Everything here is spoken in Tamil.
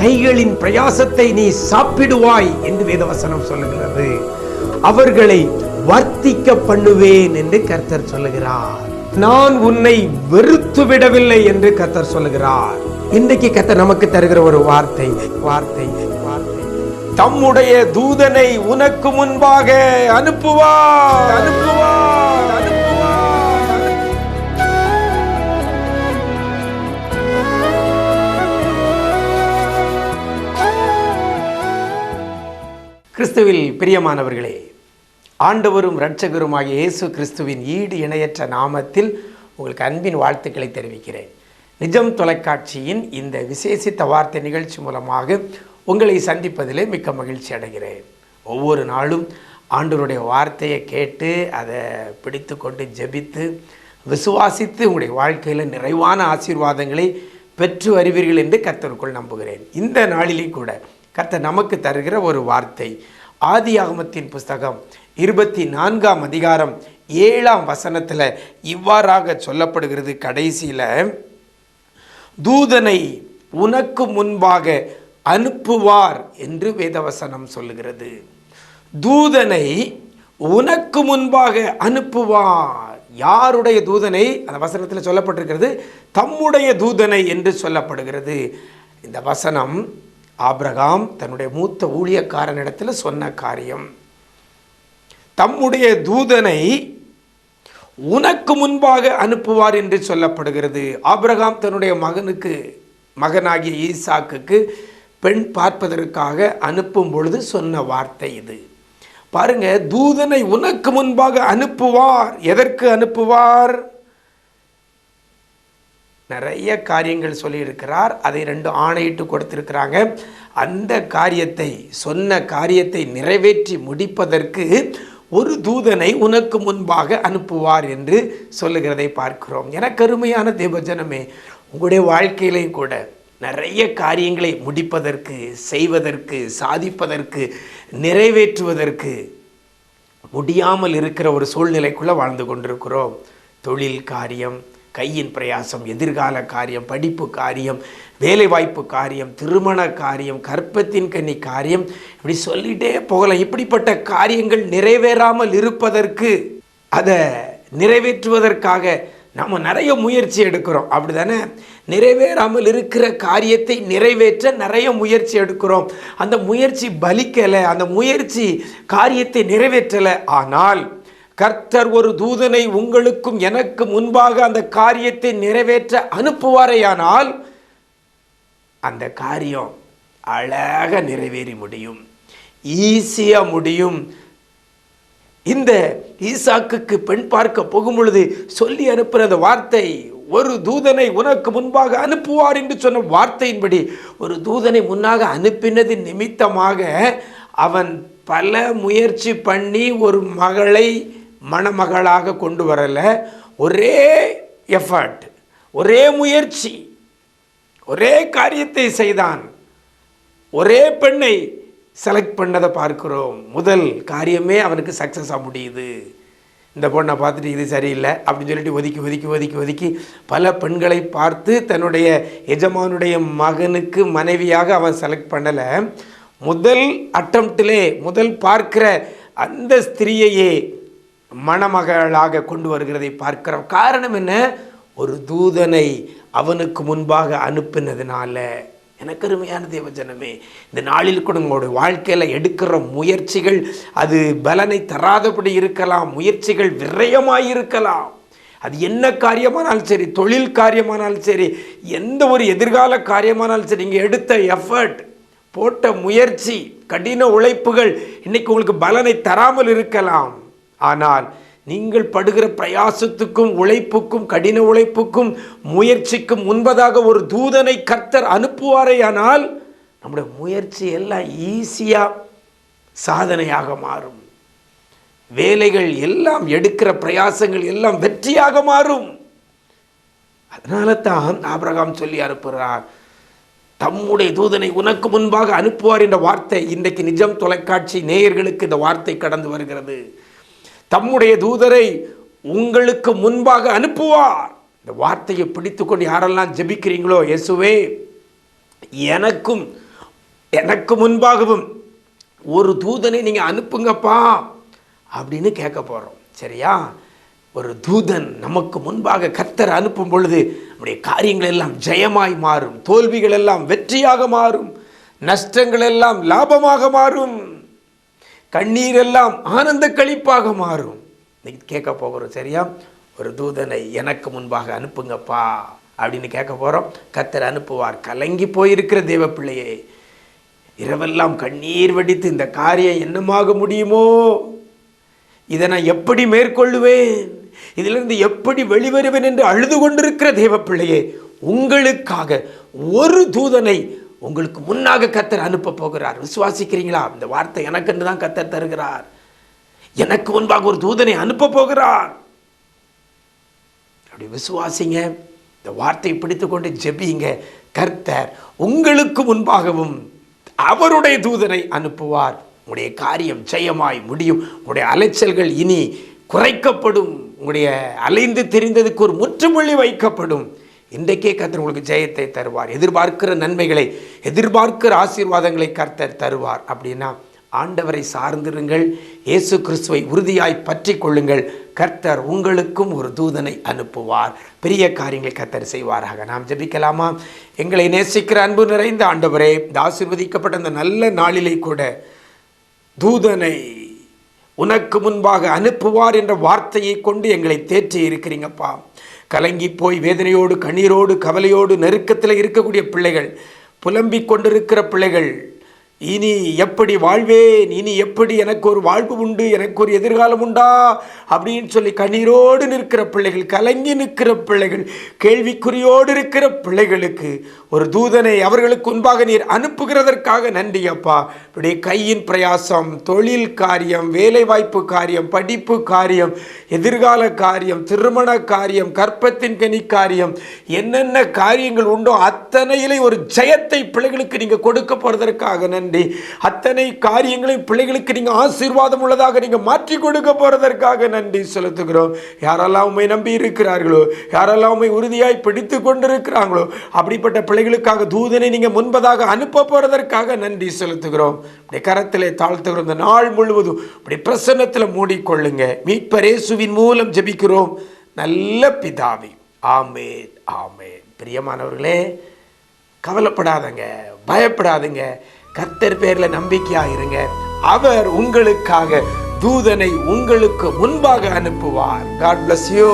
கைகளின் பிரயாசத்தை நீ சாப்பிடுவாய் என்று வேதவசனம் சொல்லுகிறது. அவர்களை வர்த்திக்க பண்ணுவேன் என்று கர்த்தர் சொல்லுகிறார். நான் உன்னை வெறுத்து விடவில்லை என்று கர்த்தர் சொல்லுகிறார். இன்றைக்கு கர்த்தர் நமக்கு தருகிற ஒரு வார்த்தை வார்த்தை வார்த்தை தம்முடைய தூதனை உனக்கு முன்பாக அனுப்புவார் அனுப்புவார் அனுப்புவார். கிறிஸ்துவில் பிரியமானவர்களே, ஆண்டவரும் இரட்சகருமாகிய இயேசு கிறிஸ்துவின் ஈடு இணையற்ற நாமத்தில் உங்களுக்கு அன்பின் வாழ்த்துக்களை தெரிவிக்கிறேன். நிஜம் தொலைக்காட்சியின் இந்த விசேஷித்த வார்த்தை நிகழ்ச்சி மூலமாக உங்களை சந்திப்பதிலே மிக்க மகிழ்ச்சி அடைகிறேன். ஒவ்வொரு நாளும் ஆண்டவருடைய வார்த்தையை கேட்டு அதை பிடித்து கொண்டு ஜெபித்து விசுவாசித்து உங்களுடைய வாழ்க்கையில் நிறைவான ஆசீர்வாதங்களை பெற்று வருவீர்கள் என்று கர்த்தருக்குள் நம்புகிறேன். இந்த நாளிலே கூட கர்த்தர் நமக்கு தருகிற ஒரு வார்த்தை ஆதியாகமத்தின் புஸ்தகம் 24ஆம் அதிகாரம் 7ஆம் வசனத்தில் இவ்வாறாக சொல்லப்படுகிறது. கடைசியில் தூதனை உனக்கு முன்பாக அனுப்புவார் என்று வேதவசனம் சொல்லுகிறது. தூதனை உனக்கு முன்பாக அனுப்புவார். யாருடைய தூதனை? அந்த வசனத்தில் சொல்லப்பட்டிருக்கிறது தம்முடைய தூதனை என்று சொல்லப்படுகிறது. இந்த வசனம் ஆபிரகாம் தன்னுடைய மூத்த ஊழியக்காரனிடத்தில் சொன்ன காரியம். தம்முடைய தூதனை உனக்கு முன்பாக அனுப்புவார் என்று சொல்லப்படுகிறது. ஆபிரகாம் தன்னுடைய மகனாகிய ஈசாக்குக்கு பெண் பார்ப்பதற்காக அனுப்பும் பொழுது சொன்ன வார்த்தை இது. பாருங்க, தூதனை உனக்கு முன்பாக அனுப்புவார். எதற்கு அனுப்புவார்? நிறைய காரியங்கள் சொல்லியிருக்கிறார். அதை 2 ஆணையிட்டு கொடுத்திருக்கிறாங்க. அந்த காரியத்தை சொன்ன காரியத்தை நிறைவேற்றி முடிப்பதற்கு ஒரு தூதனை உனக்கு முன்பாக அனுப்புவார் என்று சொல்லுகிறதை பார்க்கிறோம். எனக்கு அருமையான தேவஜனமே, உங்களுடைய வாழ்க்கையிலையும் கூட நிறைய காரியங்களை முடிப்பதற்கு, செய்வதற்கு, சாதிப்பதற்கு, நிறைவேற்றுவதற்கு முடியாமல் இருக்கிற ஒரு சூழ்நிலைக்குள்ளே வாழ்ந்து கொண்டிருக்கிறோம். தொழில் காரியம், கையின் பிரயாசம், எதிர்கால காரியம், படிப்பு காரியம், வேலைவாய்ப்பு காரியம், திருமண காரியம், கற்பத்தின் கன்னி காரியம், இப்படி சொல்லிட்டே போகலாம். இப்படிப்பட்ட காரியங்கள் நிறைவேறாமல் இருப்பதற்கு, அதை நிறைவேற்றுவதற்காக நம்ம நிறைய முயற்சி எடுக்கிறோம். அப்படி தானே? நிறைவேறாமல் இருக்கிற காரியத்தை நிறைவேற்ற நிறைய முயற்சி எடுக்கிறோம். அந்த முயற்சி பலிக்கலை, அந்த முயற்சி காரியத்தை நிறைவேற்றலை. ஆனால் கர்த்தர் ஒரு தூதனை உங்களுக்கும் எனக்கு முன்பாக அந்த காரியத்தை நிறைவேற்ற அனுப்புவாரேயானால் அந்த காரியம் அழகாக நிறைவேறி முடியும், ஈஸியாக முடியும். இந்த ஈசாக்குக்கு பெண் பார்க்க போகும் பொழுது சொல்லி அனுப்புகிற அந்த வார்த்தை, ஒரு தூதனை உனக்கு முன்பாக அனுப்புவார் என்று சொன்ன வார்த்தையின்படி ஒரு தூதனை முன்னாக அனுப்பினது நிமித்தமாக அவன் பல முயற்சி பண்ணி ஒரு மகளை மணமகளாக கொண்டு வரல. ஒரே எஃபர்ட், ஒரே முயற்சி, ஒரே காரியத்தை செய்தான். ஒரே பெண்ணை செலக்ட் பண்ணதை பார்க்கிறோம். முதல் காரியமே அவனுக்கு சக்ஸஸாக முடியுது. இந்த பொண்ணை பார்த்துட்டு இது சரியில்லை அப்படின்னு சொல்லிட்டு ஒதுக்கி ஒதுக்கி ஒதுக்கி ஒதுக்கி பல பெண்களை பார்த்து தன்னுடைய எஜமானுடைய மகனுக்கு மனைவியாக அவன் செலக்ட் பண்ணலை. முதல் அட்டம்ப்டிலே, முதல் பார்க்கிற அந்த ஸ்திரீயையே மணமகளாக கொண்டு வருகிறதை பார்க்கிறோம். காரணம் என்ன? ஒரு தூதனை அவனுக்கு முன்பாக அனுப்பினதுனால. எனக்கு அருமையான தேவஜனமே, இந்த நாளில் கூட உங்களுடைய வாழ்க்கையில் எடுக்கிற முயற்சிகள் அது பலனை தராதபடி இருக்கலாம், முயற்சிகள் விரயமாயிருக்கலாம். அது என்ன காரியமானாலும் சரி, தொழில் காரியமானாலும் சரி, எந்த ஒரு எதிர்கால காரியமானாலும் சரி, நீங்கள் எடுத்த எஃபர்ட், போட்ட முயற்சி, கடின உழைப்புகள் இன்னைக்கு உங்களுக்கு பலனை தராமல் இருக்கலாம். ஆனால் நீங்கள் படுகிற பிரயாசத்துக்கும் உழைப்புக்கும், கடின உழைப்புக்கும், முயற்சிக்கும் முன்பதாக ஒரு தூதனை கர்த்தர் அனுப்புவாரேயானால் நம்முடைய முயற்சி எல்லாம் ஈஸியாக சாதனையாக மாறும். வேலைகள் எல்லாம், எடுக்கிற பிரயாசங்கள் எல்லாம் வெற்றியாக மாறும். அதனால தான் ஆபிரகாம் சொல்லி அனுப்புகிறார், தம்முடைய தூதனை உனக்கு முன்பாக அனுப்புவார் என்ற வார்த்தை இன்றைக்கு நிஜம் தொலைக்காட்சி நேயர்களுக்கு இந்த வார்த்தை கடந்து வருகிறது. தம்முடைய தூதரை உங்களுக்கு முன்பாக அனுப்புவார். இந்த வார்த்தையை பிடித்து கொண்டு யாரெல்லாம் ஜெபிக்கிறீங்களோ, இயேசுவே எனக்கும் எனக்கு முன்பாகவும் ஒரு தூதனை நீங்கள் அனுப்புங்கப்பா அப்படின்னு கேட்க போகிறோம். சரியா? ஒரு தூதன் நமக்கு முன்பாக கர்த்தர் அனுப்பும் பொழுது நம்முடைய காரியங்கள் எல்லாம் ஜெயமாய் மாறும், தோல்விகள் எல்லாம் வெற்றியாக மாறும், நஷ்டங்கள் எல்லாம் லாபமாக மாறும், கண்ணீர் எல்லாம் ஆனந்த களிப்பாக மாறும். இன்னைக்கு கேட்க போகிறோம். சரியா? ஒரு தூதனை எனக்கு முன்பாக அனுப்புங்கப்பா அப்படின்னு கேட்க போகிறோம். கர்த்தர் அனுப்புவார். கலங்கி போயிருக்கிற தேவ பிள்ளையே, இரவெல்லாம் கண்ணீர் வடித்து இந்த காரியம் என்னமாக முடியுமோ, இதை நான் எப்படி மேற்கொள்ளுவேன், இதிலிருந்து எப்படி வெளிவருவேன் என்று அழுது கொண்டிருக்கிற தேவ பிள்ளையே, உங்களுக்காக ஒரு தூதனை உங்களுக்கு முன்னாக கர்த்தர் அனுப்ப போகிறார். விசுவாசிக்கிறீங்களா? இந்த வார்த்தை எனக்கென்று தான் கர்த்தர் தருகிறார். எனக்கு முன்பாக ஒரு தூதனை அனுப்ப போகிறார். அப்படி விசுவாசிங்க. இந்த வார்த்தையை பிடித்துக்கொண்டு ஜெபிங்க. கர்த்தர் உங்களுக்கு முன்பாகவும் அவருடைய தூதனை அனுப்புவார். உங்களுடைய காரியம் ஜெயமாய் முடியும். உங்களுடைய அலைச்சல்கள் இனி குறைக்கப்படும். உங்களுடைய அலைந்து தெரிந்ததுக்கு ஒரு முற்றுப்புள்ளி வைக்கப்படும். இன்றைக்கே கர்த்தர் உங்களுக்கு ஜெயத்தை தருவார். எதிர்பார்க்கிற நன்மைகளை, எதிர்பார்க்கிற ஆசீர்வாதங்களை கர்த்தர் தருவார். அப்படின்னா ஆண்டவரை சார்ந்திருங்கள். இயேசு கிறிஸ்துவை உறுதியாய் பற்றி கொள்ளுங்கள். கர்த்தர் உங்களுக்கும் ஒரு தூதனை அனுப்புவார். பெரிய காரியங்களை கர்த்தர் செய்வாராக. நாம் ஜெபிக்கலாமா? எங்களை நேசிக்கிற அன்பு நிறைந்த ஆண்டவரே, இந்த ஆசீர்வதிக்கப்பட்ட இந்த நல்ல நாளிலே கூட தூதனை உனக்கு முன்பாக அனுப்புவார் என்ற வார்த்தையை கொண்டு எங்களை தேற்றி இருக்கிறீங்கப்பா. கலங்கி போய் வேதனையோடு, கண்ணீரோடு, கவலையோடு, நெருக்கத்தில் இருக்கக்கூடிய பிள்ளைகள், புலம்பிக் கொண்டிருக்கிற பிள்ளைகள், இனி எப்படி வாழ்வேன், இனி எப்படி எனக்கு ஒரு வாழ்வு உண்டு, எனக்கு ஒரு எதிர்காலம் உண்டா அப்படின்னு சொல்லி கண்ணீரோடு நிற்கிற பிள்ளைகள், கலங்கி நிற்கிற பிள்ளைகள், கேள்விக்குறியோடு இருக்கிற பிள்ளைகளுக்கு ஒரு தூதனை அவர்களுக்கு முன்பாக நீர் அனுப்புகிறதற்காக நன்றி அப்பா. இப்படி கையின் பிரயாசம், தொழில் காரியம், வேலைவாய்ப்பு காரியம், படிப்பு காரியம், எதிர்கால காரியம், திருமண காரியம், கற்பத்தின் கனி காரியம், என்னென்ன காரியங்கள் உண்டோ அத்தனையிலே ஒரு ஜெயத்தை பிள்ளைகளுக்கு நீங்கள் கொடுக்க போகிறதற்காக நன்றி. அத்தனை காரியங்களையும் பிள்ளைகளுக்கு நீங்க ஆசீர்வாதம் உள்ளதாக நீங்க மாற்றி கொடுக்க போறதற்காக நன்றி செலுத்துகிறோம். யாரெல்லாம் உண்மை நம்பி இருக்கிறார்களோ, யாரெல்லாம் உண்மை உறுதியாய் பிடித்து கொண்டிருக்கிறாங்களோ, அப்படிப்பட்ட பிள்ளைகளுக்காக தூதனை நீங்க முன்பதாக அனுப்ப போறதற்காக நன்றி செலுத்துகிறோம். கரத்திலே தாழ்த்துகிறோம். இந்த நாள் முழுவதும் இப்படி பிரசன்னத்தில் மூடிக்கொள்ளுங்க. மீட்பர் இயேசுவின் மூலம் ஜெபிக்கிறோம் நல்ல பிதாவே. ஆமென், ஆமென். பிரியமானவர்களே, கவலைப்படாதங்க, பயப்படாதுங்க. கர்த்தர் பேரில் நம்பிக்கையாக இருங்க. அவர் உங்களுக்காக தூதனை உங்களுக்கு முன்பாக அனுப்புவார். God bless you.